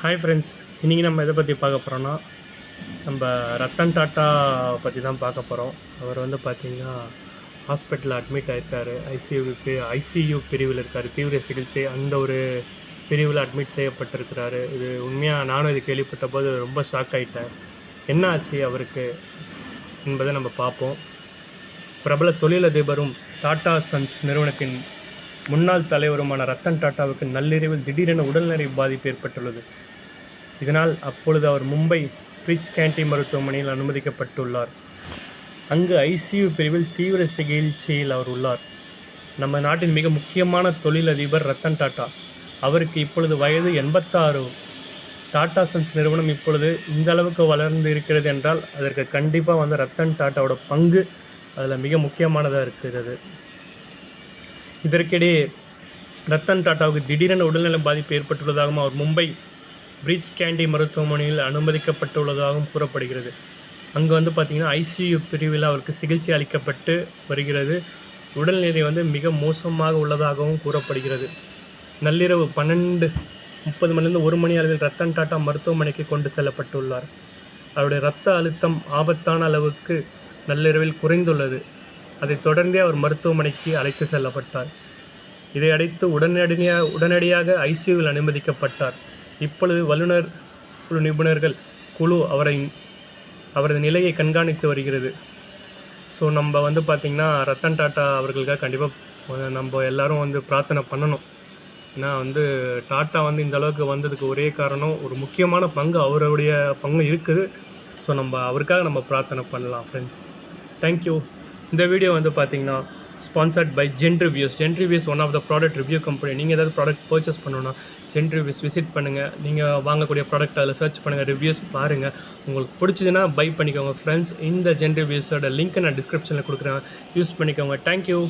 Hi friends, இன்றைக்கி நம்ம எதை பற்றி பார்க்க போகிறோன்னா நம்ம ரத்தன் டாட்டா பற்றி தான் பார்க்க போகிறோம். அவர் வந்து பார்த்திங்கன்னா ஹாஸ்பிட்டலில் அட்மிட் ஆகிருக்காரு. ஐசியூ பிரிவில் இருக்கார். தீவிர சிகிச்சை அந்த ஒரு பிரிவில் அட்மிட் செய்யப்பட்டிருக்கிறாரு. இது உண்மையாக நானும் இது கேள்விப்பட்ட போது ரொம்ப ஷாக் ஆகிட்டேன். என்ன ஆச்சு அவருக்கு என்பதை நம்ம பார்ப்போம். பிரபல தொழிலதிபரும் டாடா சன்ஸ் நிறுவனத்தின் முன்னாள் தலைவருமான ரத்தன் டாட்டாவுக்கு நள்ளிரவில் திடீரென உடல்நலை பாதிப்பு ஏற்பட்டுள்ளது. இதனால் அப்பொழுது அவர் மும்பை பிரிட்ஜ் கேண்டி மருத்துவமனையில் அனுமதிக்கப்பட்டுள்ளார். அங்கு ஐசியூ பிரிவில் தீவிர சிகிச்சையில் அவர் உள்ளார். நம்ம நாட்டின் மிக முக்கியமான தொழிலதிபர் ரத்தன் டாட்டா. அவருக்கு இப்பொழுது வயது 86. டாடா சன்ஸ் நிறுவனம் இப்பொழுது இந்த அளவுக்கு வளர்ந்து இருக்கிறது என்றால் அதற்கு கண்டிப்பாக ரத்தன் டாட்டாவோட பங்கு அதில் மிக முக்கியமானதாக இருக்கிறது. இதற்கிடையே ரத்தன் டாட்டாவுக்கு திடீரென உடல்நல பாதிப்பு ஏற்பட்டுள்ளதாகவும் அவர் மும்பை பிரிட்ஜ் கேண்டி மருத்துவமனையில் அனுமதிக்கப்பட்டுள்ளதாகவும் கூறப்படுகிறது. அங்கே பார்த்திங்கன்னா ஐசியூ பிரிவில் அவருக்கு சிகிச்சை அளிக்கப்பட்டு வருகிறது. உடல்நிலை மிக மோசமாக உள்ளதாகவும் கூறப்படுகிறது. நள்ளிரவு 12:30 மணிலிருந்து 1 மணி அளவில் ரத்தன் டாட்டா மருத்துவமனைக்கு கொண்டு செல்லப்பட்டுள்ளார். அவருடைய இரத்த அழுத்தம் ஆபத்தான அளவுக்கு நள்ளிரவில் குறைந்துள்ளது. அதைத் தொடர்ந்தே அவர் மருத்துவமனைக்கு அழைத்து செல்லப்பட்டார். இதை அடுத்து உடனடியாக ஐசியூவில் அனுமதிக்கப்பட்டார். இப்பொழுது வல்லுநர் குழு நிபுணர்கள் குழு அவரது நிலையை கண்காணித்து வருகிறது. ஸோ நம்ம பார்த்திங்கன்னா ரத்தன் டாட்டா அவர்களுக்காக கண்டிப்பாக நம்ம எல்லோரும் பிரார்த்தனை பண்ணணும். ஏன்னா டாட்டா இந்த அளவுக்கு வந்ததுக்கு ஒரே காரணம், ஒரு முக்கியமான பங்கு அவருடைய பங்கு இருக்குது. ஸோ நம்ம அவருக்காக நம்ம பிரார்த்தனை பண்ணலாம் ஃப்ரெண்ட்ஸ். தேங்க்யூ. இந்த வீடியோ பார்த்திங்கன்னா sponsored by Zen Reviews. Zen Reviews one of the product review company. நீங்கள் ஏதாவது ப்ராடக்ட் பர்ச்சேஸ் பண்ணணுன்னா ஜென் ரிவ்யூஸ் விசிட் பண்ணுங்கள். நீங்கள் வாங்கக்கூடிய ப்ராடக்ட் அதில் சர்ச் பண்ணுங்கள், ரிவ்யூஸ் பாருங்கள். உங்களுக்கு பிடிச்சதுன்னா பை பண்ணிக்கோங்க ஃப்ரெண்ட்ஸ். இந்த ஜென் ரிவ்யூஸோட லிங்க்கை நான் டிஸ்கிரிப்ஷனில் கொடுக்குறேன், யூஸ் பண்ணிக்கோங்க. தேங்க்யூ.